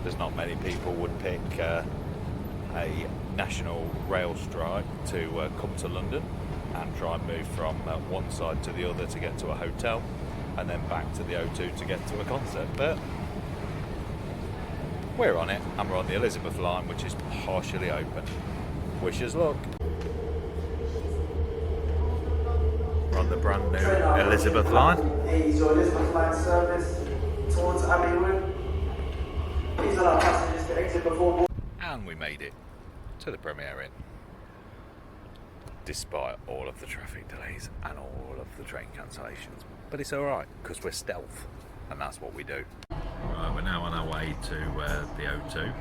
there's not many people would pick a national rail strike to come to London and try and move from one side to the other to get to a hotel and then back to the O2 to get to a concert. But we're on it, and we're on the Elizabeth line, which is partially open. Wish us luck. We're on the brand new Elizabeth line. Is your Elizabeth line service towards Abbey Wood. Please allow passengers to exit before. And we made it to the Premier Inn, despite all of the traffic delays and all of the train cancellations. But it's alright, because we're stealth, and that's what we do. Right, we're now on our way to the O2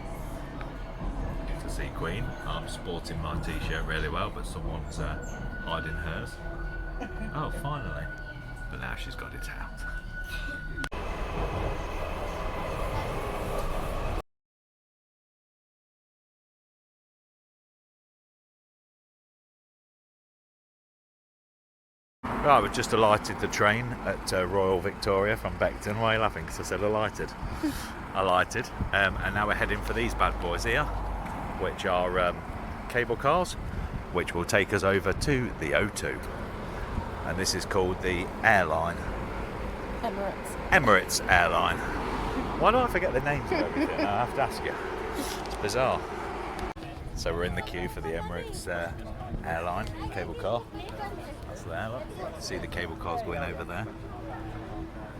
to see Queen. I'm sporting my t-shirt really well, but someone's hiding hers. Oh, finally. But now she's got it out. Right, we've just alighted the train at Royal Victoria from Beckton. Why are you laughing? Because I said alighted. Alighted. And now we're heading for these bad boys here, which are cable cars, which will take us over to the O2. And this is called the airline. Emirates Airline. Why do I forget the names of everything? I have to ask you. It's bizarre. So we're in the queue for the Emirates airline cable car. That's there, look. You can see the cable cars going over there.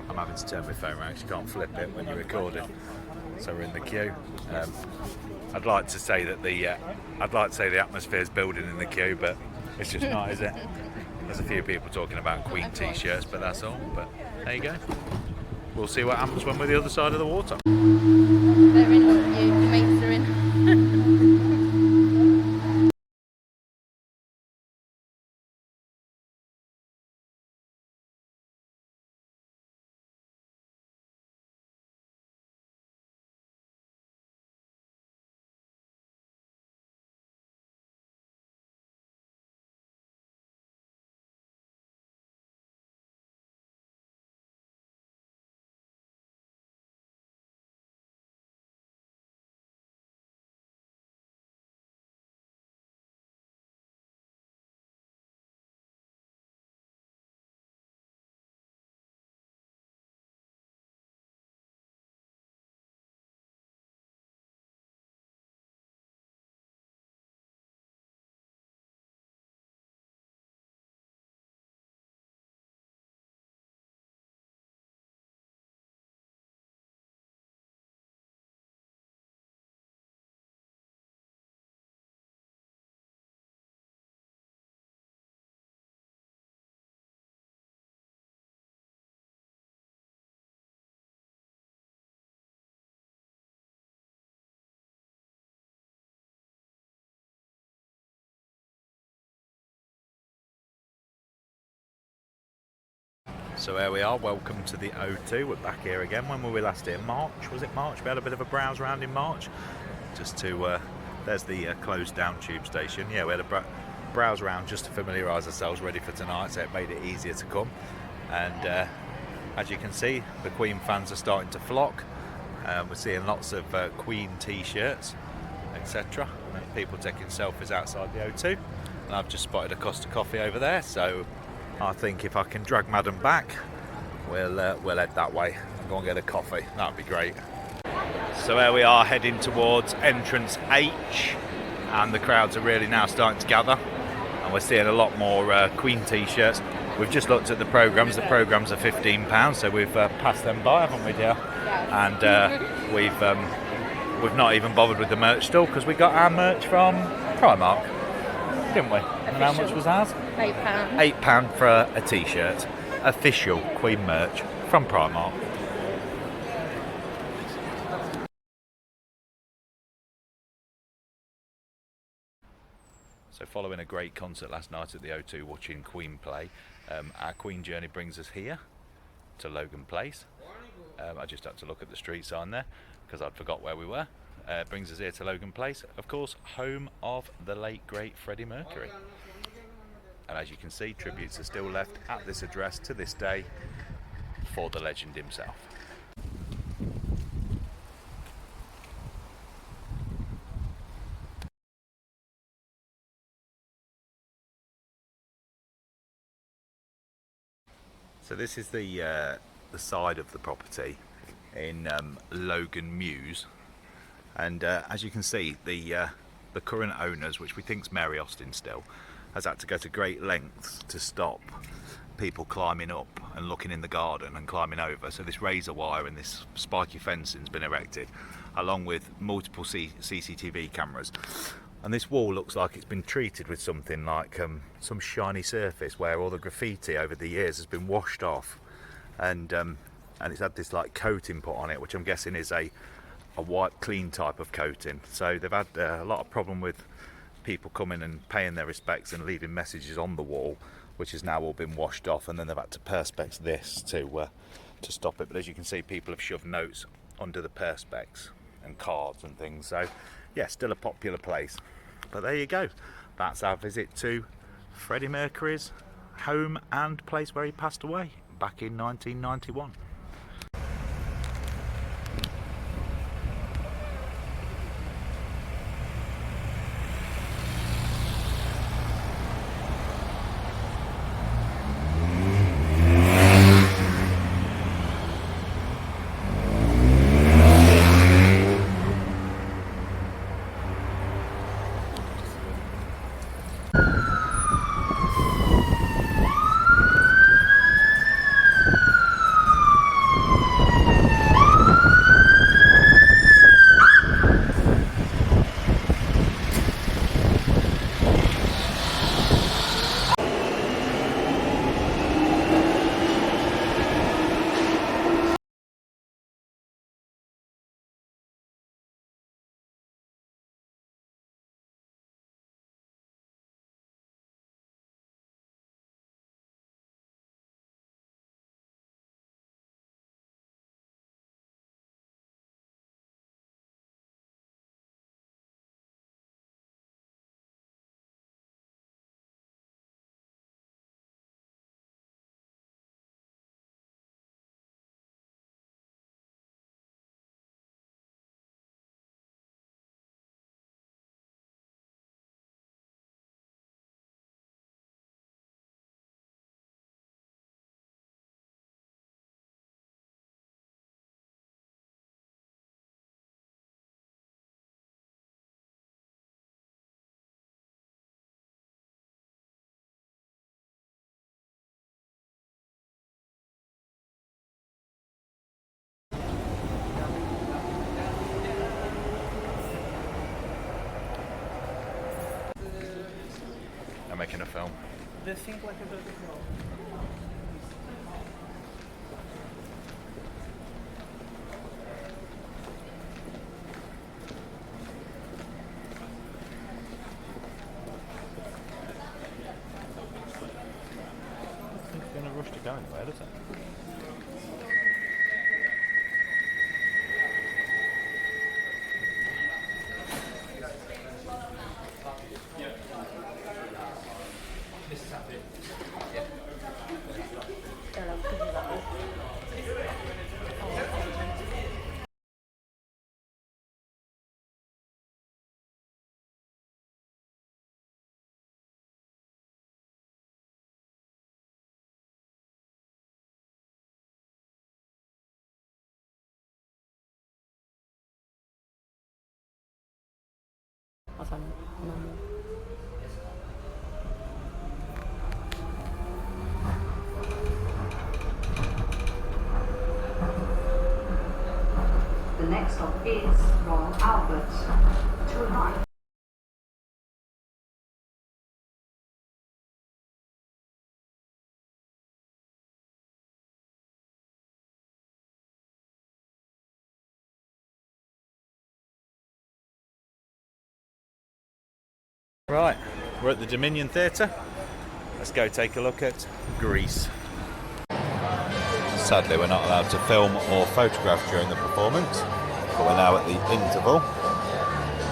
I'm having to turn my phone around because you can't flip it when you're recording. So we're in the queue. I'd like to say that the atmosphere is building in the queue, but it's just not, is it? There's a few people talking about Queen t-shirts, but that's all. But there you go. We'll see what happens when we're the other side of the water. They're in, your mates are in. So here we are, welcome to the O2. We're back here again. When were we last here? March? Was it March? We had a bit of a browse around in March. Just to, there's the closed down tube station. Yeah, we had a browse around just to familiarise ourselves ready for tonight, so it made it easier to come. And as you can see, the Queen fans are starting to flock. We're seeing lots of Queen t-shirts, etc. People taking selfies outside the O2. And I've just spotted a Costa Coffee over there, so I think if I can drag Madam back, we'll head that way and go and get a coffee. That'd be great. So here we are heading towards entrance H, and the crowds are really now starting to gather, and we're seeing a lot more Queen t-shirts. We've just looked at the programmes. The programmes are £15, so we've passed them by, haven't we, dear? Yes. And we've not even bothered with the merch stall because we got our merch from Primark, didn't we? And how much was ours? £8. £8 for a t-shirt. Official Queen merch from Primark. So following a great concert last night at the O2 watching Queen play, our Queen journey brings us here to Logan Place. I just had to look at the street sign there because I'd forgot where we were. Brings us here to Logan Place, of course, home of the late great Freddie Mercury. And as you can see, tributes are still left at this address to this day for the legend himself. So this is the side of the property in Logan Mews, and as you can see, the current owners, which we think is Mary Austin still, has had to go to great lengths to stop people climbing up and looking in the garden and climbing over. So this razor wire and this spiky fencing has been erected, along with multiple CCTV cameras. And this wall looks like it's been treated with something like some shiny surface where all the graffiti over the years has been washed off, and it's had this like coating put on it, which I'm guessing is a white clean type of coating. So they've had a lot of problem with people coming and paying their respects and leaving messages on the wall, which has now all been washed off, and then they've had to perspex this to stop it. But as you can see, people have shoved notes under the perspex and cards and things. So yeah, still a popular place. But there you go, that's our visit to Freddie Mercury's home and place where he passed away back in 1991. I'm making a film. They think like a little bit more. It's going to rush to go anywhere, does it? The next stop is Royal Albert. To right. Right, we're at the Dominion Theatre. Let's go take a look at Grease. Sadly, we're not allowed to film or photograph during the performance, but we're now at the interval,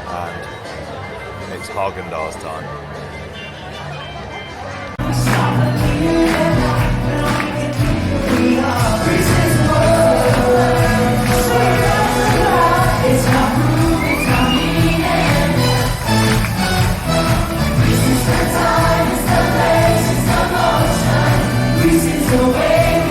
and it's Haagen-Dazs time. This is the way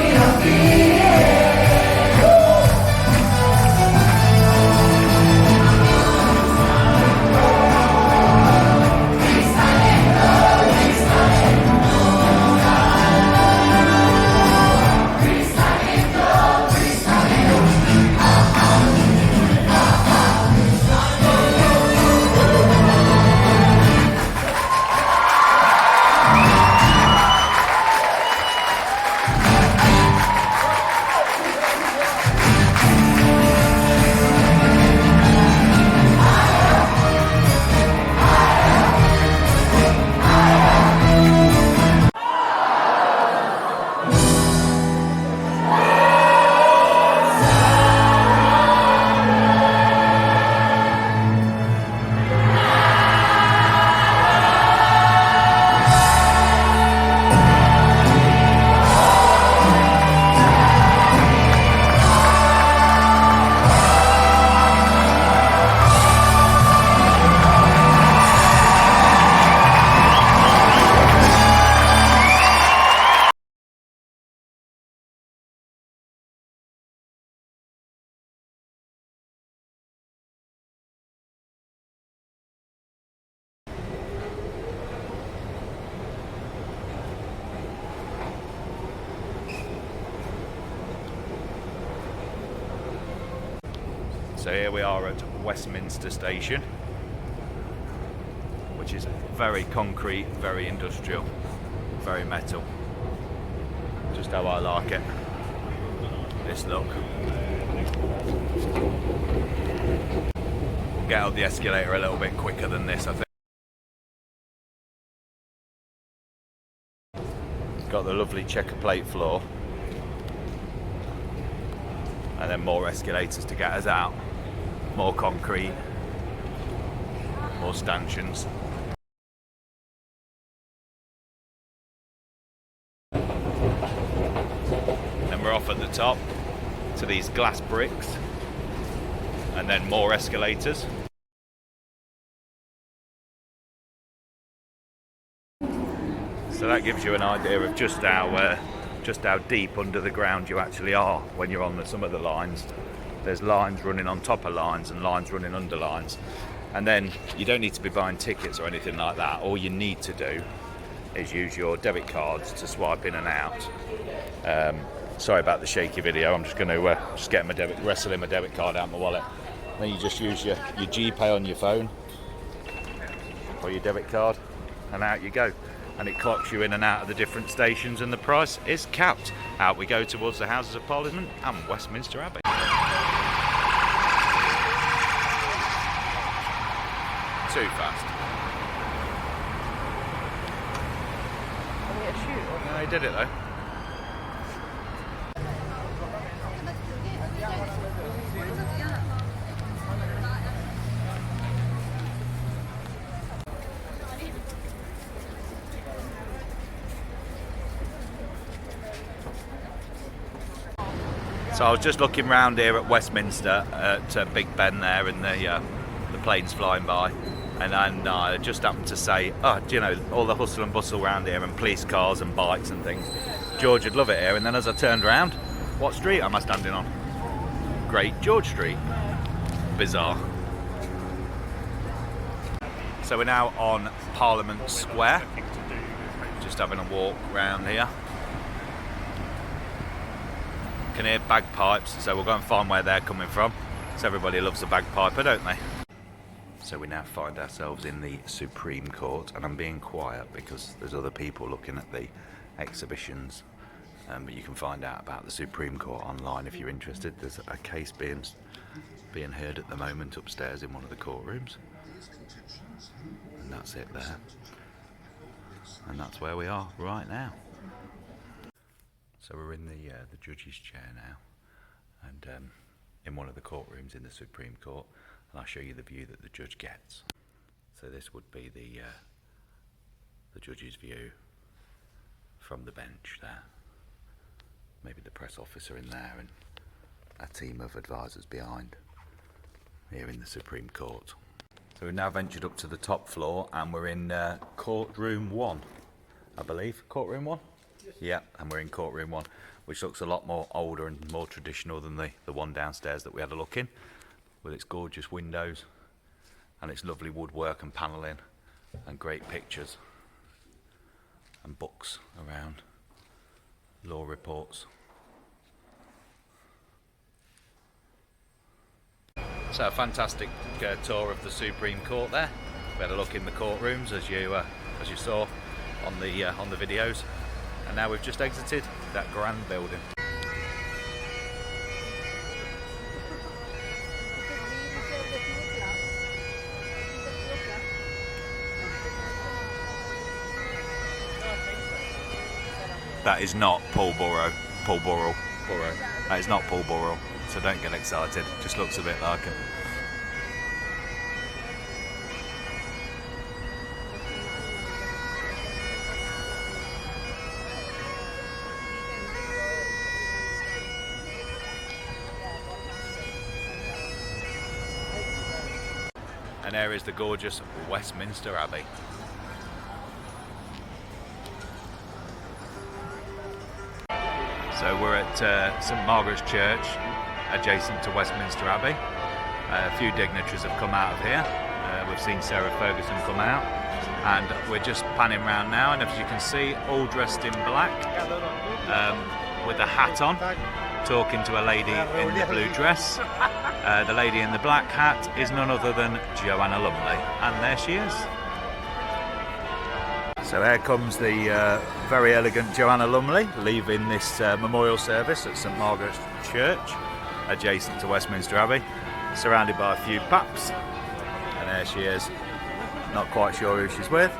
So here we are at Westminster Station, which is very concrete, very industrial, very metal. Just how I like it. This look. Get up the escalator a little bit quicker than this, I think. It's got the lovely checker plate floor. And then more escalators to get us out. More concrete. More stanchions. Then we're off at the top to these glass bricks. And then more escalators. So that gives you an idea of just how deep under the ground you actually are when you're on some of the lines. There's lines running on top of lines and lines running under lines. And then you don't need to be buying tickets or anything like that. All you need to do is use your debit cards to swipe in and out. Sorry about the shaky video. I'm just going to wrestle my debit card out of my wallet. Then you just use your GPay on your phone or your debit card, and out you go. And it clocks you in and out of the different stations, and the price is capped. Out we go towards the Houses of Parliament and Westminster Abbey. Too fast. No, he did it though. So I was just looking round here at Westminster at Big Ben there, and the planes flying by, and I just happened to say, oh, do you know, all the hustle and bustle around here and police cars and bikes and things. George would love it here. And then as I turned around, what street am I standing on? Great George Street. Bizarre. So we're now on Parliament Square. Just having a walk round here. Can hear bagpipes, so we'll go and find where they're coming from. So everybody loves a bagpiper, don't they? So we now find ourselves in the Supreme Court, and I'm being quiet because there's other people looking at the exhibitions. But you can find out about the Supreme Court online if you're interested. There's a case being heard at the moment upstairs in one of the courtrooms, and that's it there. And that's where we are right now. So we're in the judge's chair now, and in one of the courtrooms in the Supreme Court, and I'll show you the view that the judge gets. So this would be the judge's view from the bench there. Maybe the press officer in there and a team of advisors behind here in the Supreme Court. So we've now ventured up to the top floor, and we're in courtroom 1, I believe. Courtroom 1? Yeah, and we're in courtroom 1, which looks a lot more older and more traditional than the one downstairs that we had a look in, with its gorgeous windows and its lovely woodwork and panelling and great pictures and books around, law reports. So a fantastic tour of the Supreme Court there. We had a look in the courtrooms as you saw on the videos. And now we've just exited that grand building. That is not Pulborough. That is not Pulborough, so don't get excited. Just looks a bit like it. And there is the gorgeous Westminster Abbey. So we're at St Margaret's Church, adjacent to Westminster Abbey. A few dignitaries have come out of here. We've seen Sarah Ferguson come out, and we're just panning round now, and as you can see, all dressed in black, with a hat on, talking to a lady in the blue dress. The lady in the black hat is none other than Joanna Lumley, and there she is. So here comes the very elegant Joanna Lumley leaving this memorial service at St Margaret's Church, adjacent to Westminster Abbey, surrounded by a few paps. And there she is, not quite sure who she's with.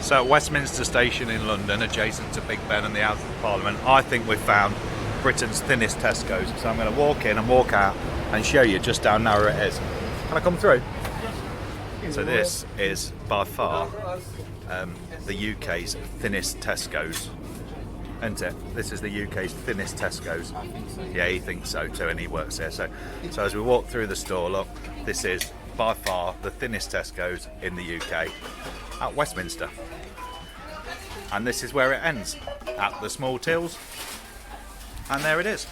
So at Westminster Station in London, adjacent to Big Ben and the Houses of Parliament, I think we've found Britain's thinnest Tesco's. So I'm going to walk in and walk out and show you just how narrow it is. Can I come through? So this is by far the UK's thinnest Tesco's, isn't it? This is the UK's thinnest Tesco's. Yeah, he thinks so too, and he works here. So as we walk through the store, look, this is by far the thinnest Tesco's in the UK at Westminster. And this is where it ends, at the small tills, and there it is.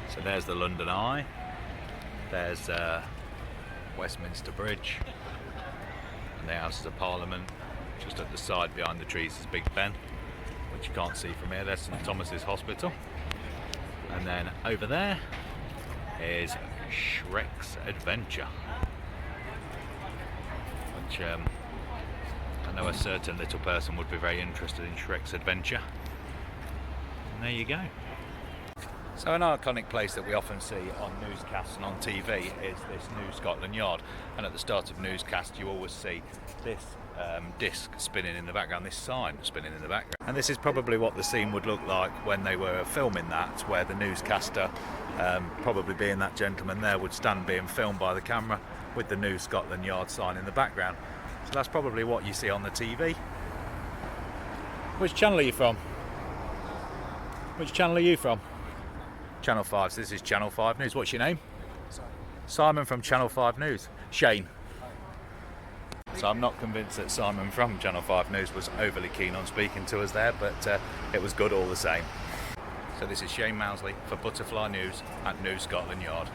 So there's the London Eye, there's Westminster Bridge, and the Houses of Parliament. Just at the side behind the trees is Big Ben, which you can't see from here. There's St Thomas's Hospital. And then over there is Shrek's Adventure, which I know a certain little person would be very interested in Shrek's Adventure. And there you go. So an iconic place that we often see on newscasts and on TV is this New Scotland Yard, and at the start of newscasts you always see this disc spinning in the background, this sign spinning in the background. And this is probably what the scene would look like when they were filming that, where the newscaster, probably being that gentleman there, would stand being filmed by the camera with the New Scotland Yard sign in the background. So that's probably what you see on the TV. Which channel are you from? Which channel are you from? Channel 5, so this is Channel 5 News. What's your name? Simon from Channel 5 News. Shane. So I'm not convinced that Simon from Channel 5 News was overly keen on speaking to us there, but it was good all the same. So this is Shane Mousley for Butterfly News at New Scotland Yard.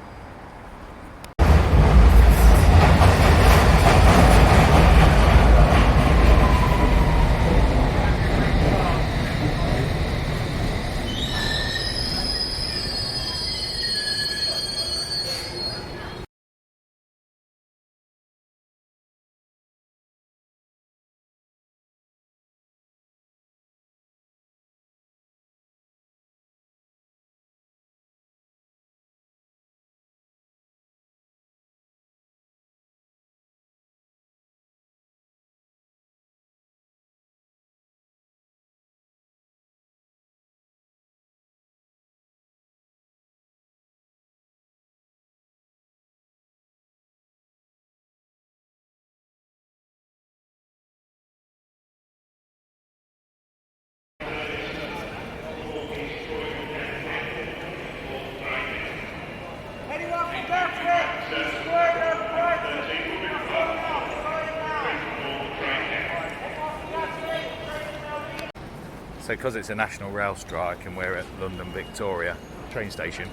So because it's a national rail strike and we're at London Victoria train station,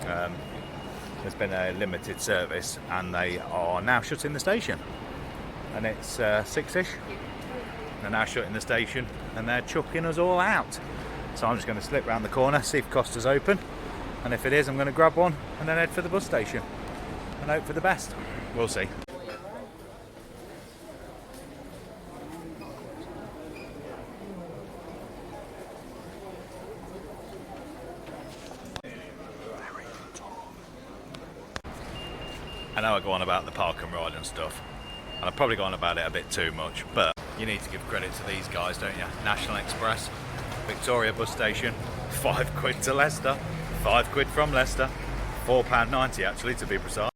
there's been a limited service and they are now shutting the station. And it's 6ish. They're now shutting the station and they're chucking us all out. So I'm just going to slip round the corner, see if Costa's open, and if it is I'm going to grab one and then head for the bus station and hope for the best. We'll see. I know I go on about the park and ride and stuff, and I've probably gone about it a bit too much, but you need to give credit to these guys, don't you? National Express, Victoria bus station, £5 to Leicester, £5 from Leicester, £4.90 actually to be precise.